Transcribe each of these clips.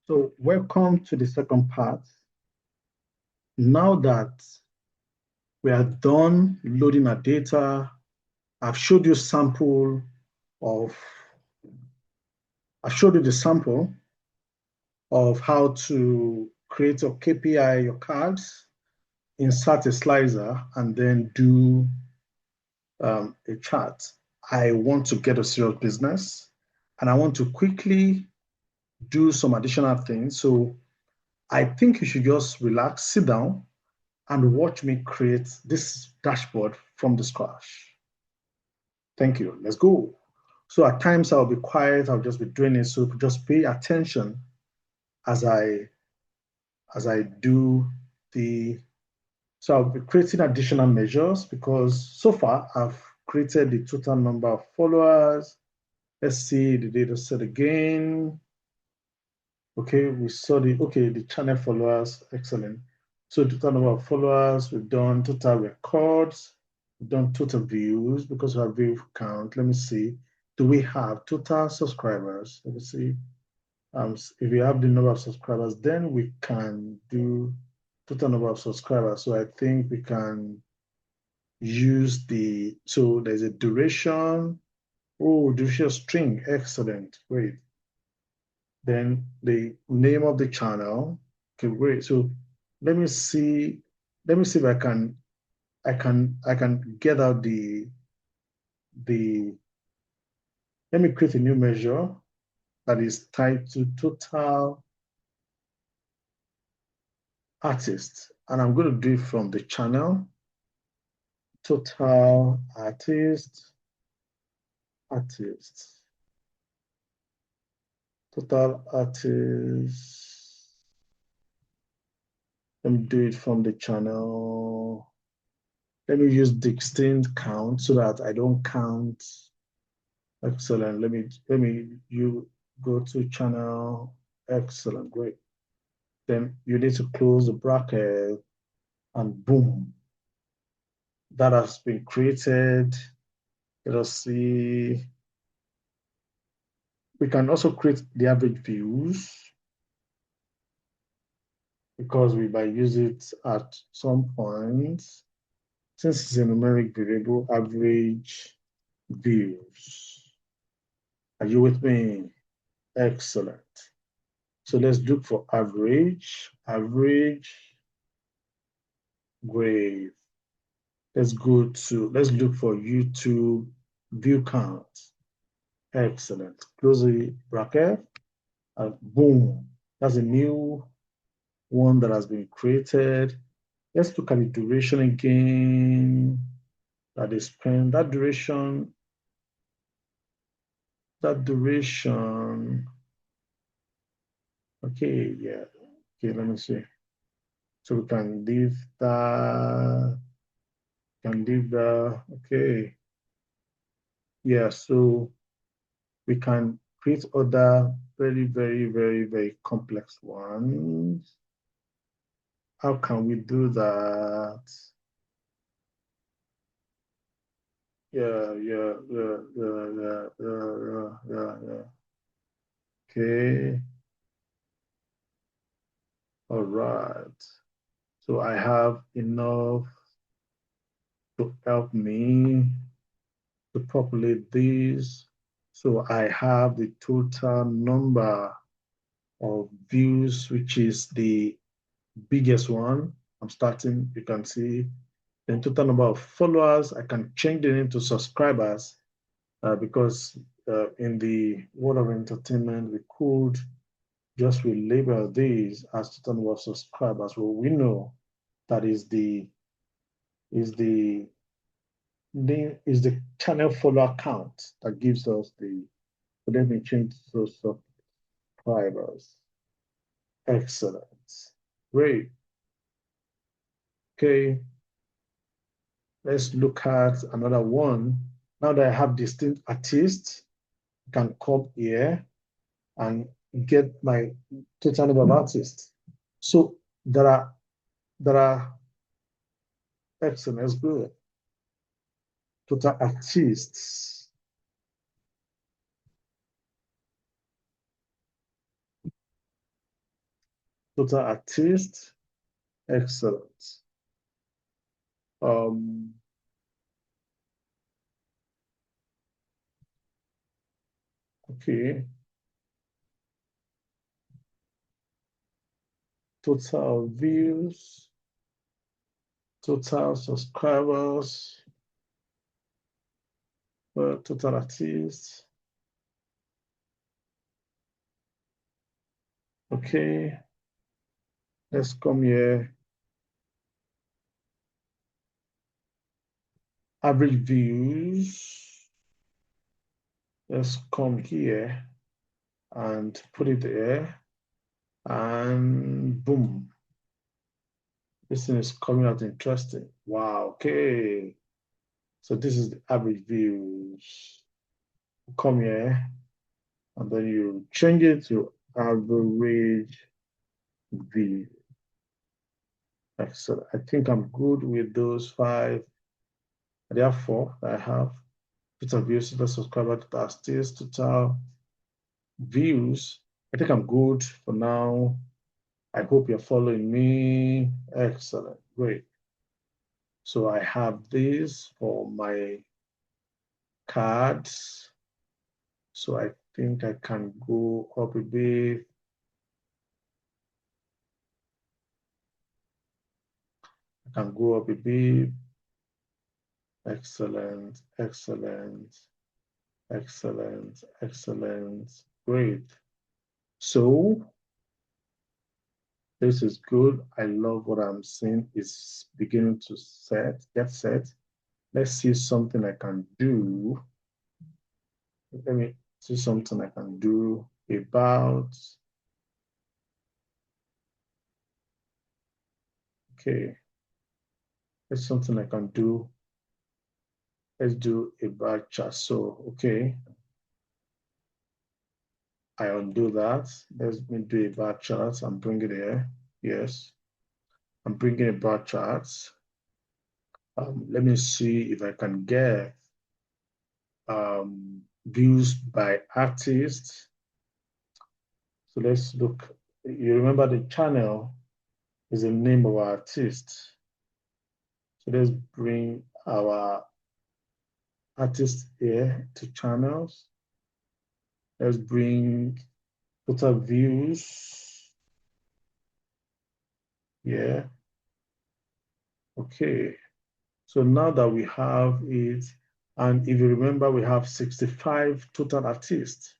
So welcome to the second part. Now that we are done loading our data, I've showed you sample of, I showed you the sample of how to create a KPI, your cards, insert a slicer, and then do a chart. I want to get a serious business and I want to quickly do some additional things. So I think you should just relax, sit down, and watch me create this dashboard from the scratch. Thank you. Let's go. So at times I'll be quiet. I'll just be doing it. So just pay attention as I do the. So I'll be creating additional measures because so far I've created the total number of followers. Let's see the data set again. Okay, we saw the channel followers. Excellent. So total number of followers, we've done total records, we've done total views because we have view count. Let me see. Do we have total subscribers? Let me see. If we have the number of subscribers, then we can do total number of subscribers. So I think we can use so there's a duration. Oh, duration string. Excellent. Great. Then the name of the channel. Okay, great. So let me see. Let me see if I can get out the. Let me create a new measure that is tied to total artists, and I'm going to do it from the channel. Total artists. Total artists. Let me do it from the channel. Let me use distinct count so that I don't count. Excellent. You go to channel. Excellent. Great. Then you need to close the bracket and boom, that has been created. Let us see. We can also create the average views because we might use it at some point. Since it's a numeric variable, average views. Are you with me? Excellent. So let's look for average. Great. Let's look for YouTube view count. Excellent. Close the bracket and boom. That's a new one that has been created. Let's look at the duration again. That is spent. That duration. Okay, yeah. Okay, let me see. So we can leave that. Okay. Yeah, so we can create other very, very, very, very complex ones. How can we do that? Yeah. Okay. All right. So I have enough to help me to populate these. So I have the total number of views, which is the biggest one. I'm starting, you can see. Then total number of followers, I can change it into subscribers because in the world of entertainment, we could just relabel these as total number of subscribers. Well, we know that is the channel follower count that gives us the. So let me change those subscribers. Excellent. Great. Okay. Let's look at another one. Now that I have distinct artists, I can come here and get my total number of artists. So there are excellent, that's good. Total artists. Total artist. Excellent. Um, okay. Total views, total subscribers, total artists. Okay, let's come here. Average views. Let's come here and put it there. And boom. This thing is coming out interesting. Wow, okay. So this is the average views. Come here, and then you change it to average view. Excellent. I think I'm good with those five. There are four that I have. Total views, total subscriber, total artists, total views. I think I'm good for now. I hope you're following me. Excellent. Great. So I have this for my cards. So I think I can go up a bit. I can go up a bit. Excellent, excellent, excellent, excellent. Great. So this is good. I love what I'm seeing. It's beginning to get set. Let's see something I can do. Let me see something I can do about. Okay, there's something I can do. Let's do a bar chart. So, okay, I undo that. Let me do a bar chart and bring it here. Yes, I'm bringing a bar chart. Let me see if I can get views by artist. So let's look. You remember the channel is the name of our artist. So let's bring our artist here to channels. Let's bring total views. Yeah. Okay. So now that we have it, and if you remember, we have 65 total artists.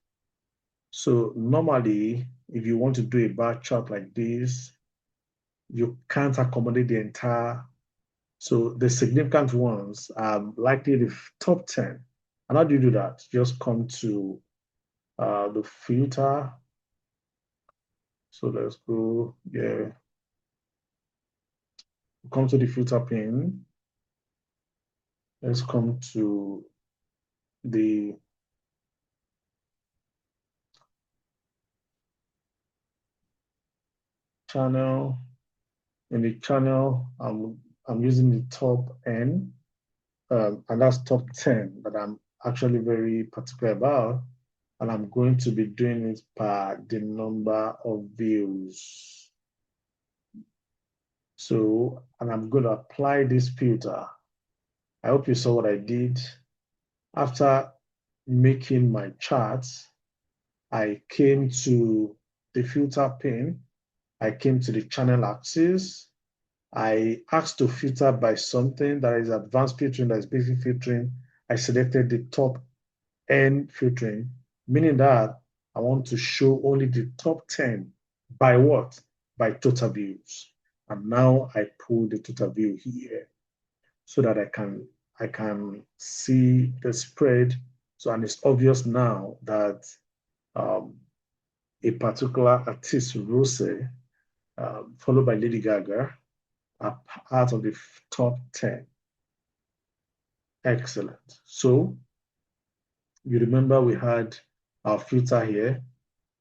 So normally, if you want to do a bar chart like this, you can't accommodate the entire. So the significant ones are likely the top 10. And how do you do that? Just come to the filter. So let's go, yeah, come to the filter pane. Let's come to the channel. In the channel, I'm using the top N, and that's top 10 that I'm actually very particular about. And I'm going to be doing it per the number of views. So, and I'm going to apply this filter. I hope you saw what I did. After making my charts, I came to the filter pane. I came to the channel axis. I asked to filter by something that is advanced filtering, that is basic filtering. I selected the top N filtering, meaning that I want to show only the top 10 by what? By total views. And now I pull the total view here so that I can see the spread. So, and it's obvious now that um, a particular artist, Rose, followed by Lady Gaga, are part of the top 10. Excellent. So you remember we had our filter here.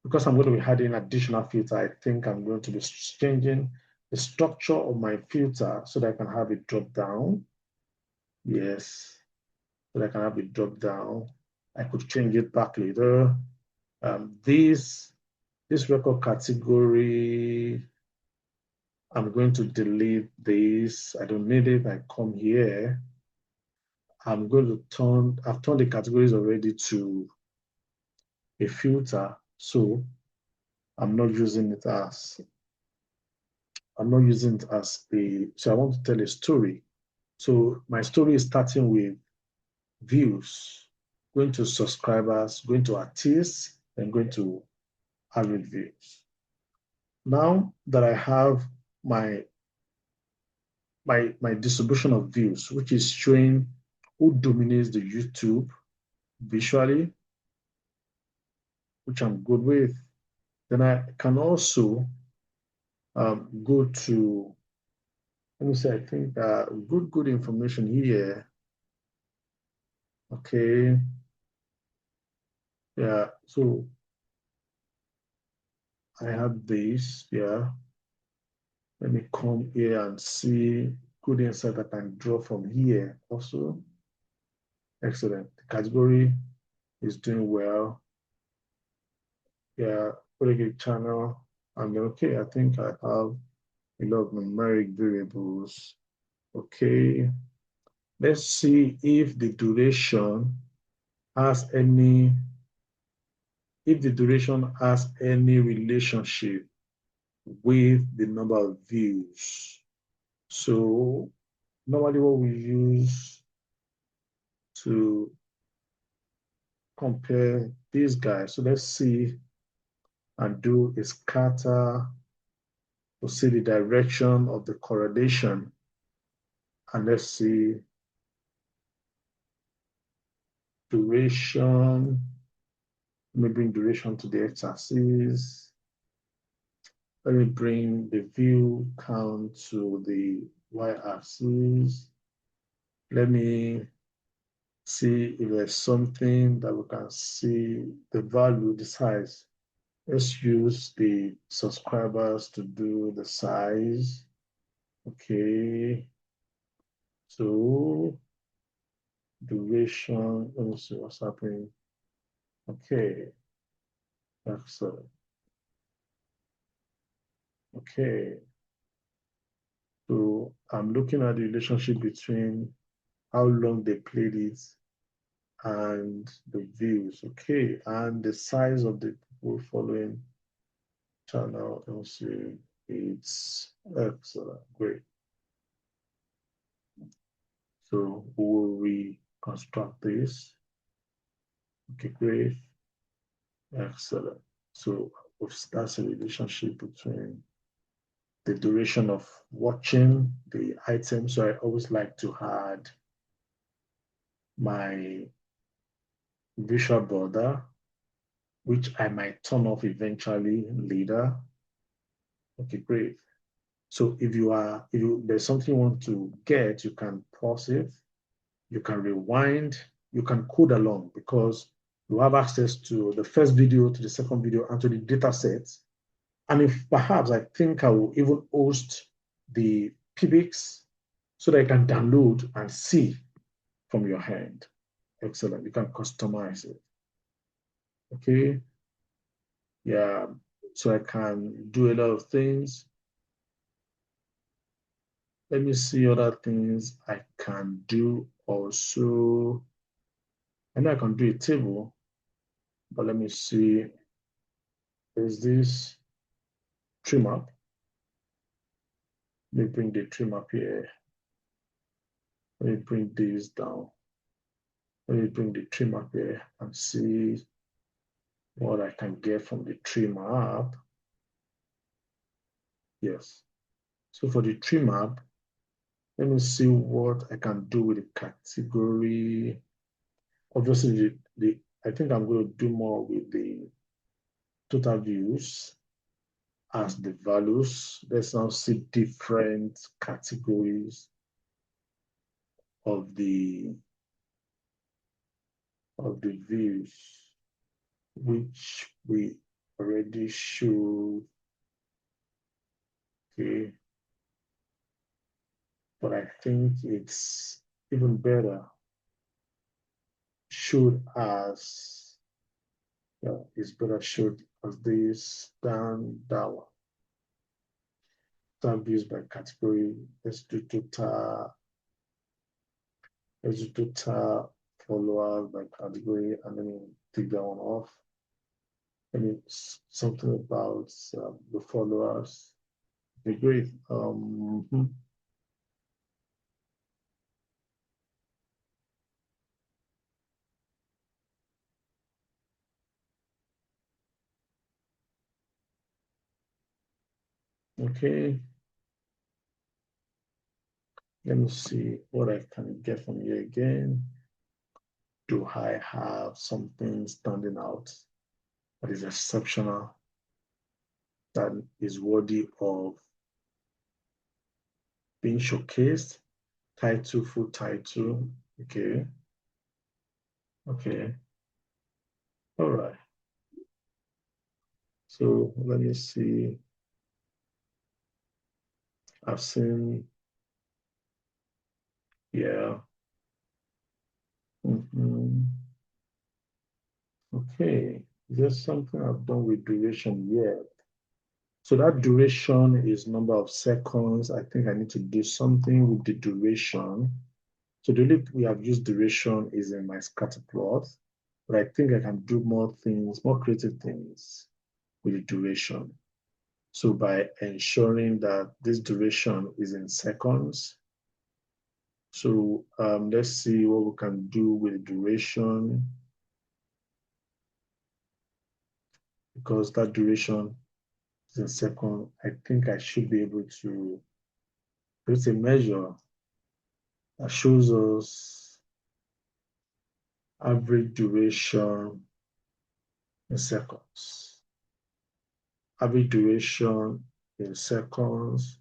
Because I'm going to be adding additional filter, I think I'm going to be changing the structure of my filter so that I can have it drop down. Yes, so that I can have it drop down. I could change it back later. This record category, I'm going to delete this. I don't need it. I come here. I'm going to I've turned the categories already to a filter. So I'm not using it as, so I want to tell a story. So my story is starting with views, going to subscribers, going to artists, and going to average views. Now that I have my my distribution of views, which is showing who dominates the YouTube visually, which I'm good with, then I can also go to, let me say, I think good information here. Okay, yeah, so I have this, yeah. Let me come here and see good insight I can draw from here also. Excellent. The category is doing well. Yeah, pretty good channel. And okay, I think I have a lot of numeric variables. Okay, let's see if the duration has any, relationship with the number of views. So normally what we use to compare these guys. So let's see and do a scatter to see the direction of the correlation. And let's see duration. Let me bring duration to the x-axis. Let me bring the view count to the y-axis. Let me see if there's something that we can see the value, the size. Let's use the subscribers to do the size. Okay. So duration, let me see what's happening. Okay. Excellent. Okay. So I'm looking at the relationship between how long they played it and the views. Okay. And the size of the people following channel. Let me see. It's excellent. Great. So we will reconstruct this. Okay, great. Excellent. So that's a relationship between the duration of watching the item. So I always like to add my visual border, which I might turn off eventually later. Okay, great. So if there's something you want to get, you can pause it, you can rewind, you can code along because you have access to the first video, to the second video, and to the data sets. And if perhaps I think I will even host the PBICs so that I can download and see from your hand. Excellent. You can customize it. Okay. Yeah. So I can do a lot of things. Let me see other things I can do also. I know I can do a table, but let me see. Is this trim up? Let me bring the trim up here. Let me bring this down. Let me bring the trim up here and see what I can get from the tree map. Yes. So for the tree map, let me see what I can do with the category. Obviously, I think I'm going to do more with the total views as the values. Let's now see different categories of the views, which we already showed. Okay. But I think it's even better showed as, it's better showed as this than that one. Total views by category. Let's do total followers by category, and then take that one off. I mean, something about the followers. Be great. Okay. Let me see what I can get from here again. Do I have something standing out that is exceptional, that is worthy of being showcased? Title, full title. Okay. Okay. All right. So let me see. I've seen, yeah. Okay. There's something I've done with duration yet. So that duration is number of seconds. I think I need to do something with the duration. So the only we have used duration is in my scatter plot, but I think I can do more things, more creative things with the duration. So by ensuring that this duration is in seconds. So let's see what we can do with the duration, because that duration is in seconds. I think I should be able to create a measure that shows us average duration in seconds. Average duration in seconds.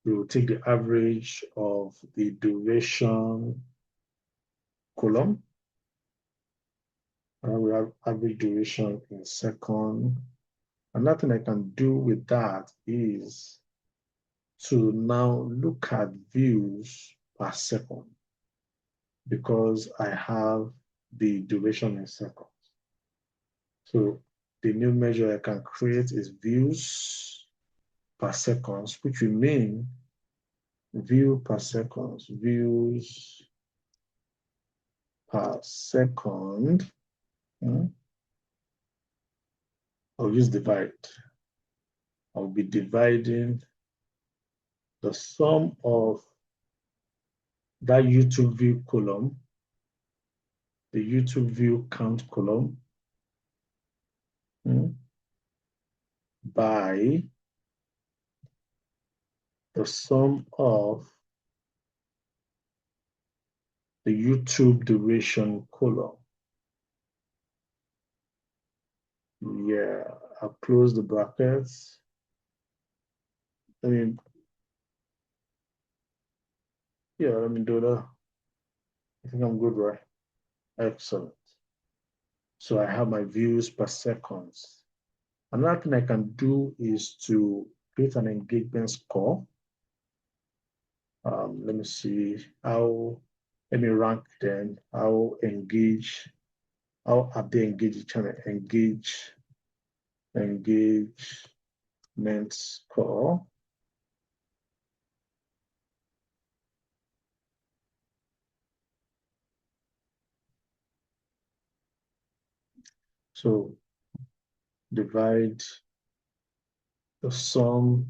We will take the average of the duration column, and we have average duration in seconds. Another thing I can do with that is to now look at views per second, because I have the duration in seconds. So the new measure I can create is views per seconds, which will mean view per seconds, views per second. I'll use divide. I'll be dividing the sum of that YouTube view column, the YouTube view count column, by the sum of the YouTube duration column. Yeah, I'll close the brackets. I mean, yeah, let me do that. I think I'm good, right? Excellent. So I have my views per seconds. Another thing I can do is to create an engagement score. Let me see let me rank them, how have they engaged each other? Engagement score. So divide the sum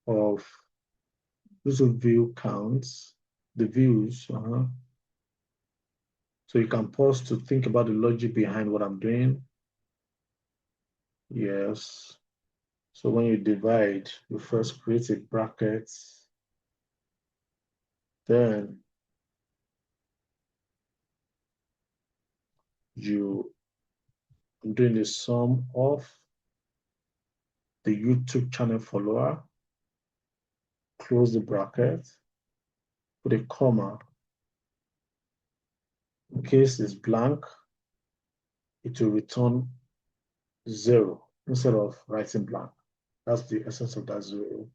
of those view counts, the views. So you can pause to think about the logic behind what I'm doing. Yes. So when you divide, you first create a bracket, then I'm doing the sum of the YouTube channel follower, close the bracket, put a comma. In case it's blank, it will return 0 instead of writing blank. That's the essence of that 0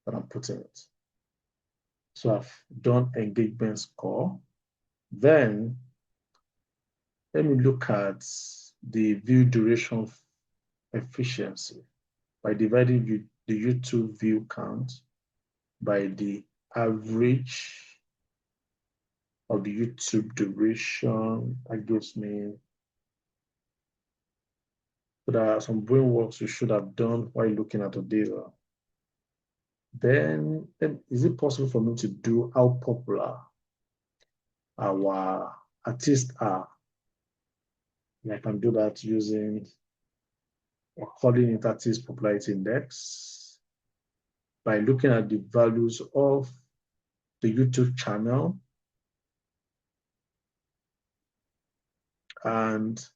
that I'm putting it. So I've done engagement score. Then let me look at the view duration efficiency by dividing the YouTube view count by the average of the YouTube duration. That gives me, so there are some brain works you should have done while looking at the data. Then is it possible for me to do how popular our artists are? And I can do that using, or calling it artist popularity index, by looking at the values of the YouTube channel and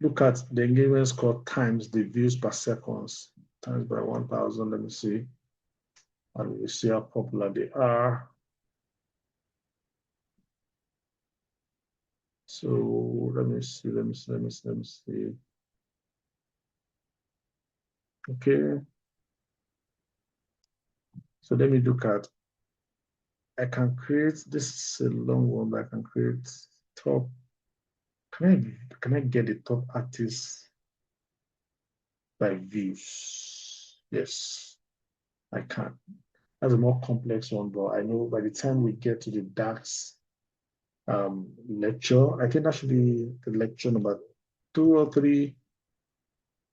look at the engagement score times the views per seconds times by 1,000. Let me see. And we see how popular they are. So let me see. Okay. So let me look at, I can create, this is a long one, but I can create top. Can I get the top artists by views? Yes, I can. That's a more complex one, but I know by the time we get to the DAX lecture, I think that should be the lecture number 2 or 3,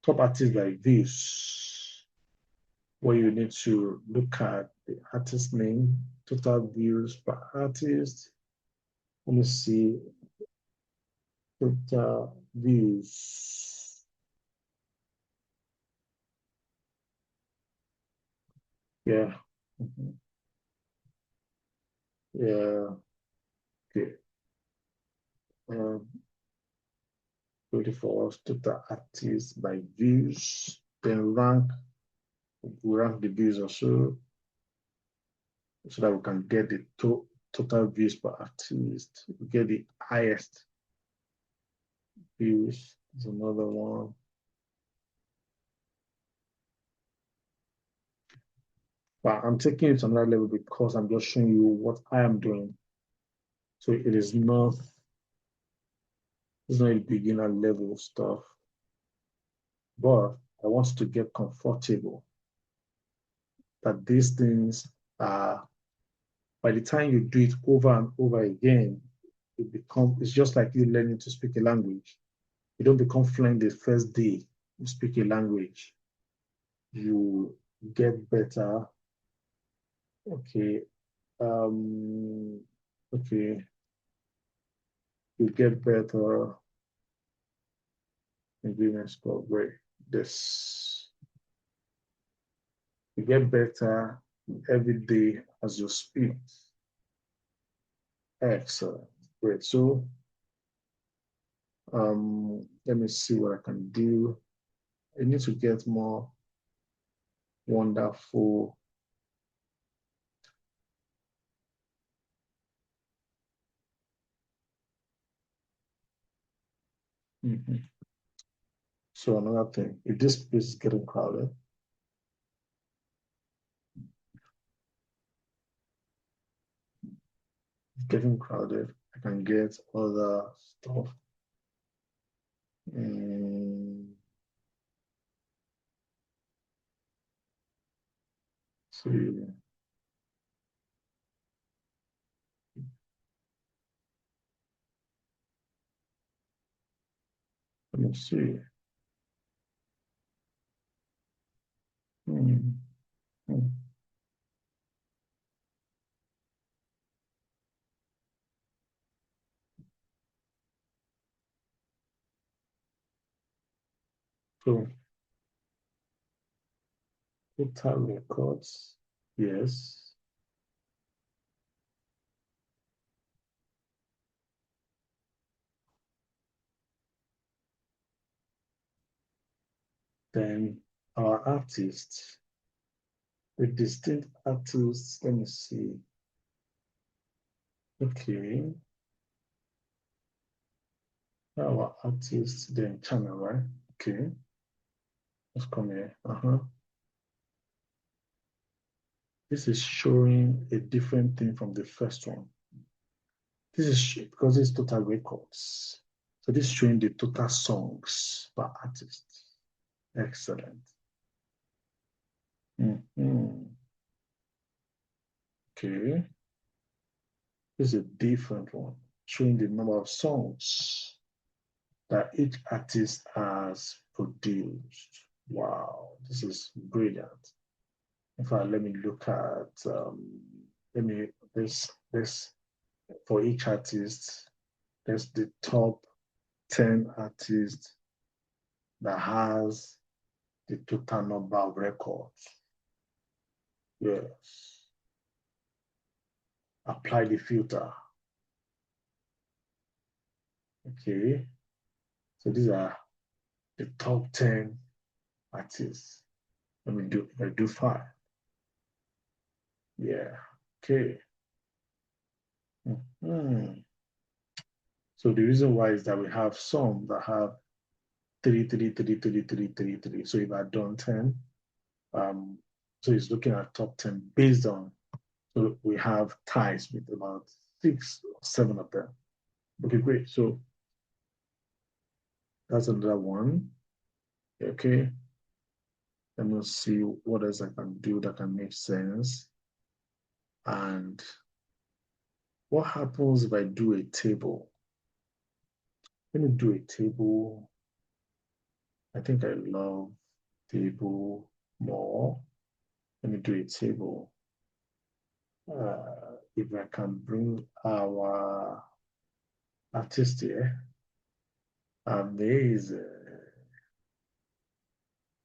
top artists by views, where you need to look at the artist name, total views per artist. Let me see, total views. Yeah. Yeah. Okay. 24 total artists by views. Then we rank the views also, so that we can get the total views per artist. We get the highest views. Is another one. But I'm taking it to another level because I'm just showing you what I am doing. So it's not a beginner level stuff, but I want to get comfortable that these things are, by the time you do it over and over again, it's just like you learning to speak a language. You don't become fluent the first day you speak a language. You get better. Okay. Okay. You get better. Agreement score. Great. This. You get better every day as you speak. Excellent. Great. So let me see what I can do. I need to get more wonderful. So another thing, if this place is getting crowded, I can get other stuff. See. Let me see. So total records, yes. Then our artists, the distinct artists, let me see. Okay. Our artists, then channel, right? Okay. Let's come here. This is showing a different thing from the first one. This is because it's total records. So this is showing the total songs per artist. Excellent. Mhm. Okay. This is a different one, showing the number of songs that each artist has produced. Wow, this is brilliant. In fact, let me look at let me this for each artist. There's the top 10 artists that has the total number of records. Yes. Apply the filter. Okay. So these are the top 10 artists. Let me do I do five. Yeah. Okay. Hmm. So the reason why is that we have some that have three, three, three, three, three, three, three. So if I've done 10, um, so it's looking at top 10 based on, so we have ties with about 6 or 7 of them. Okay, great. So that's another one. Okay. Let me see what else I can do that can make sense. And what happens if I do a table? Let me do a table. I think I love table more. Let me do a table. If I can bring our artist here, amazing.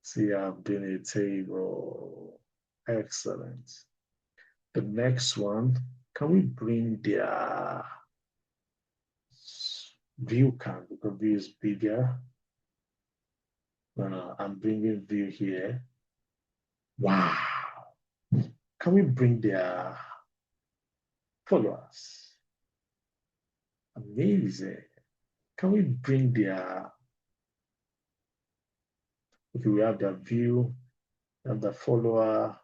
See, I've done a table. Excellent. The next one, can we bring their view count? Because view is bigger. I'm bringing view here. Wow. Can we bring their followers? Amazing. Can we bring their, okay, we have their view, and the follower.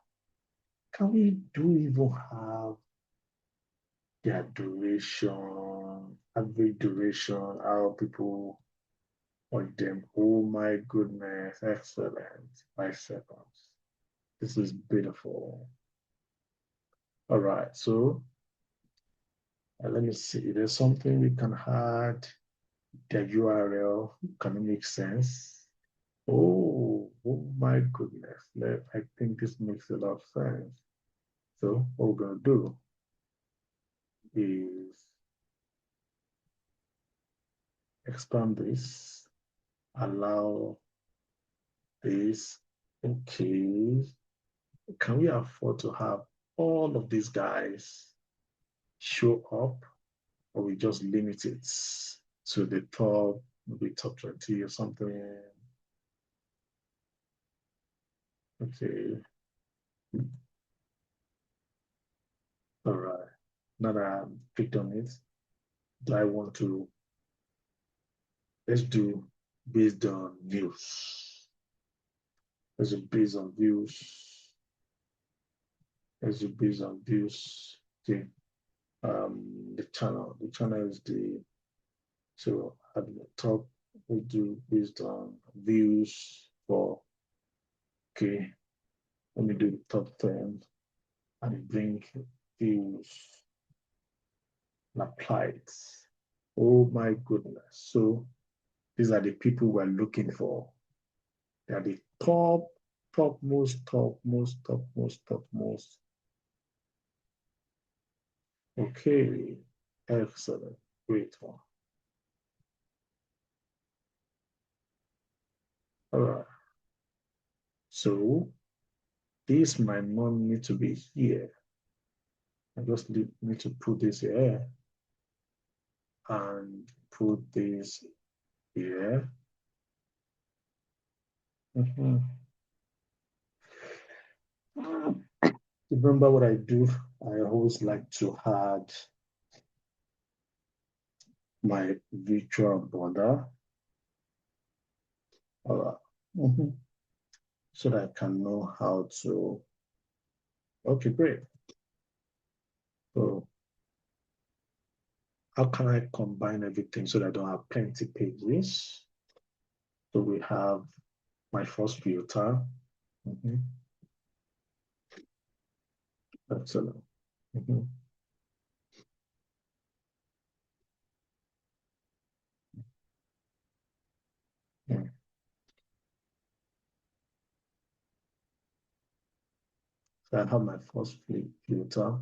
Can we do even have their duration, average duration, how people on them? Oh my goodness, excellent. 5 seconds. This is beautiful. All right, so let me see. There's something we can add. The URL can it make sense? Oh my goodness. I think this makes a lot of sense. So what we're gonna do is expand this, allow this. Okay. Can we afford to have all of these guys show up, or we just limit it to the top, maybe top 20 or something? Okay. All right. Now that I've clicked on it, do I want to, let's do based on views. Let's do based on views. Let's do based on views. Okay. The channel. The channel is the, so at the top we do based on views for, okay, let me do the top 10 and bring views and apply it. Oh my goodness. So these are the people we're looking for. They are the topmost. Okay, excellent, great one. All right, so this might not need to be here. I just need to put this here and put this here. Mhm. Remember what I do? I always like to add my virtual border. All right. So that I can know how to, okay, great. So how can I combine everything so that I don't have plenty pages? So we have my first filter. Mhm. Excellent. Mhm. Mm. So I have my first filter.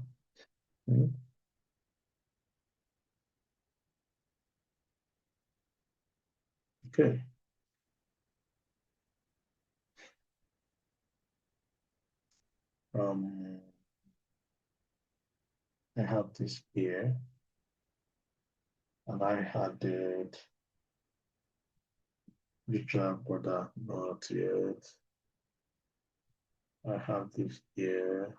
Mm. Okay. Um, I have this here, and I added virtual border, not yet. I have this here.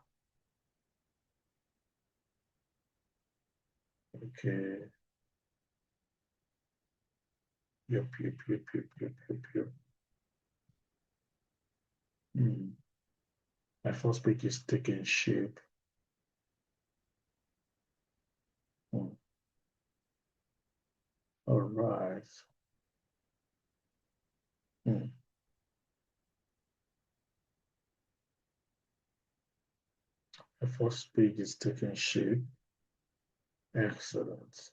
Okay. Yep. Hmm. My first page is taking shape. Hmm. All right. Hmm. My first page is taking shape. Excellent.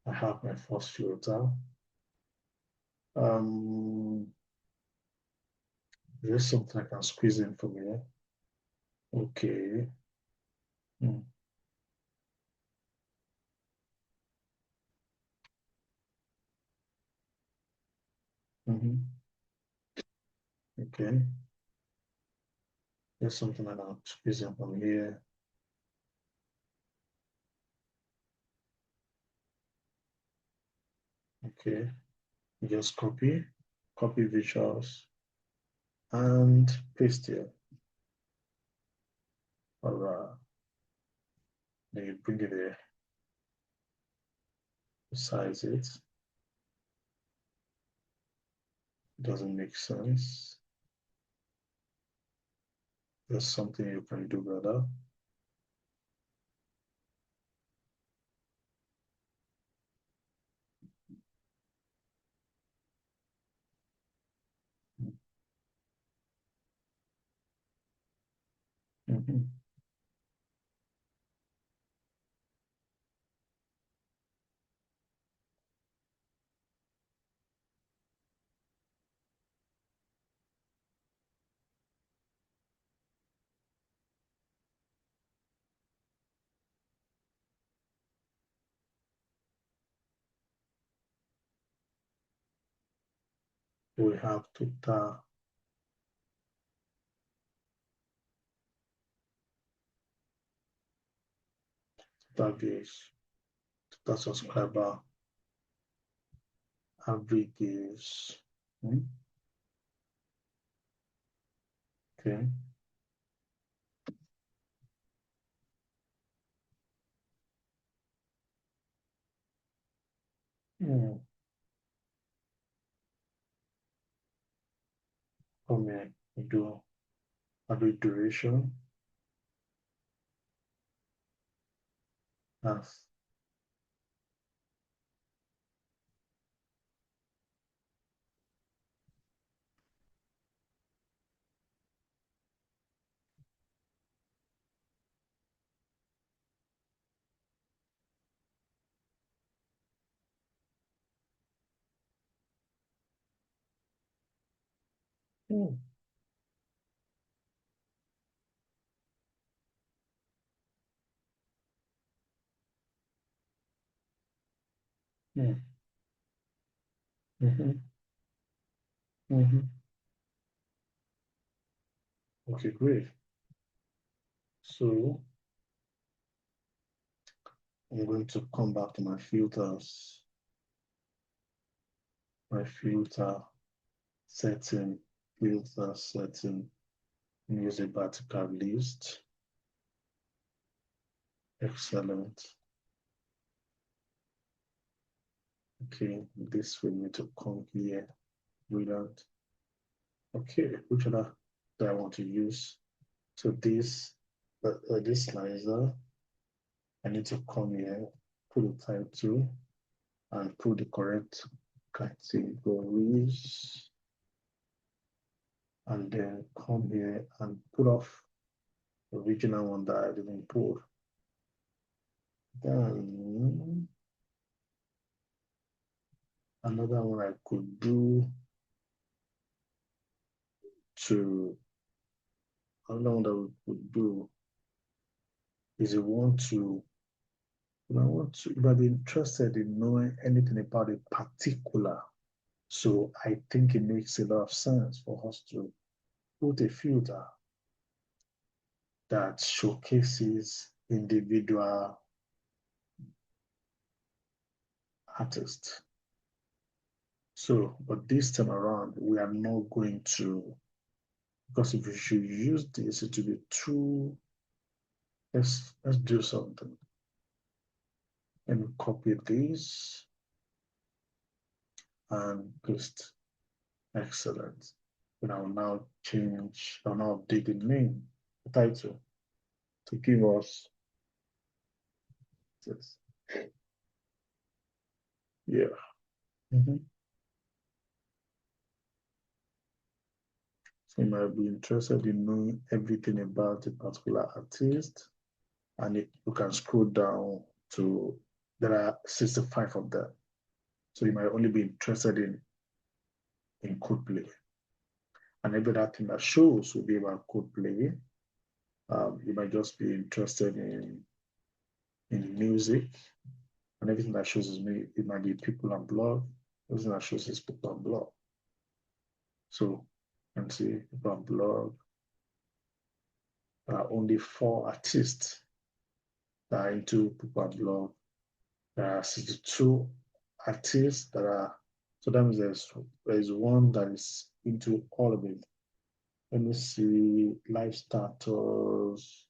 I have my first filter. There's something I can squeeze in from here. Okay. Hmm. Mm-hmm. Okay. There's something I can squeeze in from here. Okay. Just copy visuals, and paste here. All right. Then you bring it there, size it. Doesn't make sense. There's something you can do better. Mm-hmm. We have total views, total subscriber, average views. Okay. Mm. Come here, do average duration as mm. Mm. Mm-hmm. Mm-hmm. Okay, great. So I'm going to come back to my filters, my setting, filter setting, and use a vertical list. Excellent. Okay, this will need to come here. Brilliant. Okay, which other do I want to use? So this slicer, I need to come here, put the title, and put the correct categories. and then come here and put off the original one that I didn't put. Then another one I could do to another one that we could do is you want to you might be interested in knowing anything about a particular. So I think it makes a lot of sense for us to put a filter that showcases individual artists. So, but this time around, we are not going to, because if we should use this, it will be too, let's do something. Let me copy this and paste. Excellent. And I'll now I'll now update the name, the title, to give us this. Yeah. So you might be interested in knowing everything about a particular artist, and you can scroll down to, there are 65 of them. So you might only be interested in Coldplay. And every other thing that shows will be about Coldplay. You might just be interested in music, and everything that shows is me. It might be people and blog. Everything that shows is people and blog. So you can see people and blog. There are only 4 artists that are into people and blog. There are 62 artists that are, so that means there's one that is into all of it. Let me see live status.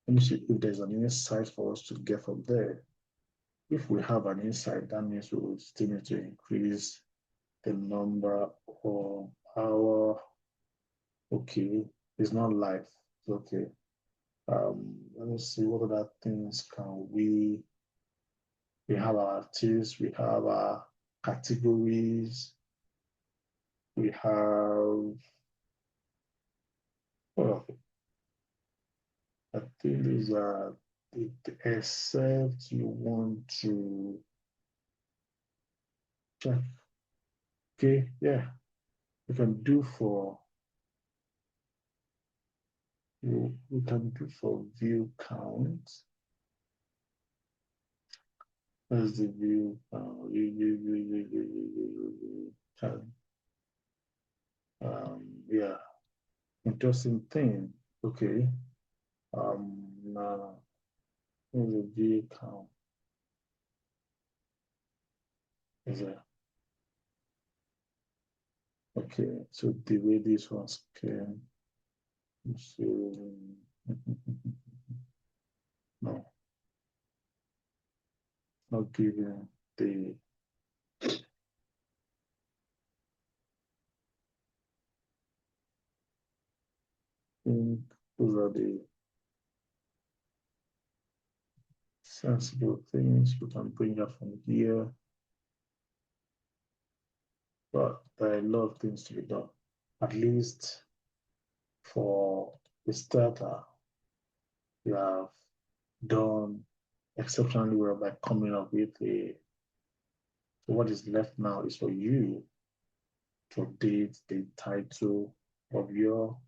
Let me see if there's an insight for us to get from there. If we have an insight, that means we will still need to increase the number of our, okay, it's not live, it's okay. Let me see what other things can we have our artists, we have our categories, we have, well, I think these are, except you want to check. Okay, yeah, we can do for, we can do for view count. That's the view count. Yeah, interesting thing. Okay. Now, here's the view count. Is it? Okay, so the way this one's came, so no, not giving the thing. Those are the sensible things we can bring up from here, but there are a lot of things to be done. At least for the starter, we have done exceptionally well by coming up with a. So what is left now is for you to update the title of your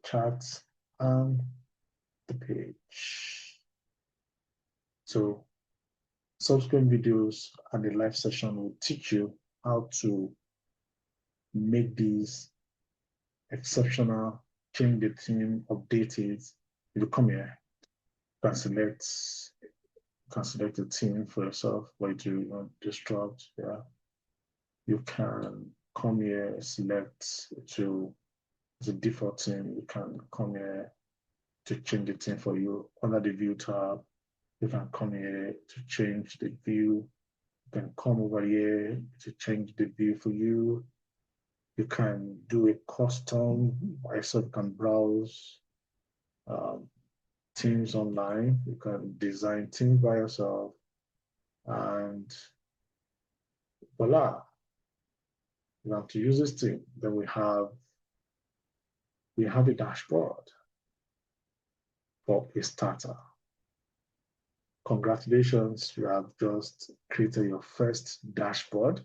charts and the page. So subsequent videos and the live session will teach you how to make these exceptional, change the theme, update it. If you come here, you can select a theme for yourself, what you destruct, yeah. You can come here, select to the default theme. You can come here to change the theme for you. Under the view tab, you can come here to change the view. You can come over here to change the view for you. You can do a custom, so you can browse themes online. You can design themes by yourself, and voila, Now to use this thing, then we have a dashboard for a starter. Congratulations, you have just created your first dashboard.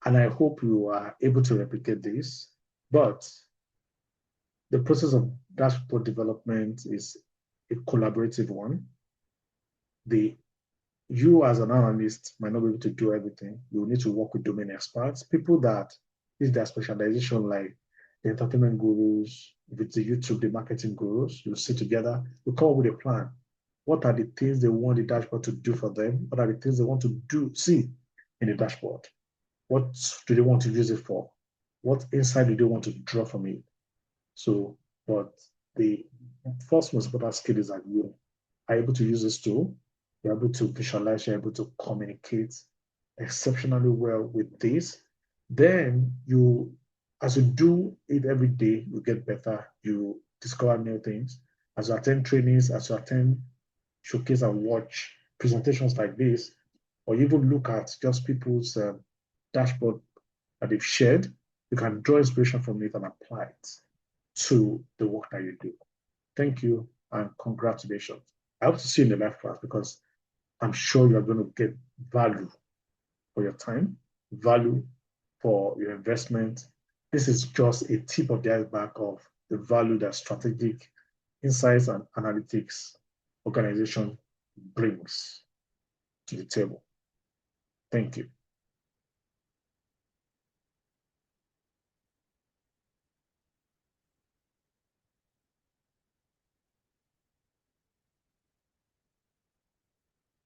And I hope you are able to replicate this. But the process of dashboard development is a collaborative one. You as an analyst might not be able to do everything. You will need to work with domain experts, people that is their specialization, like the entertainment gurus, if it's the YouTube, the marketing gurus. You sit together, you come up with a plan. What are the things they want the dashboard to do for them? What are the things they want to see in the dashboard? What do they want to use it for? What insight do they want to draw from it? So, but the first most important skill is that you are able to use this tool, you're able to visualize, you're able to communicate exceptionally well with this. Then you, as you do it every day, you get better, you discover new things. As you attend trainings, as you attend showcase and watch presentations like this, or even look at just people's dashboard that they've shared, you can draw inspiration from it and apply it to the work that you do. Thank you and congratulations. I hope to see you in the live class because I'm sure you're going to get value for your time, value for your investment. This is just a tip of the iceberg of the value that strategic insights and analytics organization brings to the table. Thank you.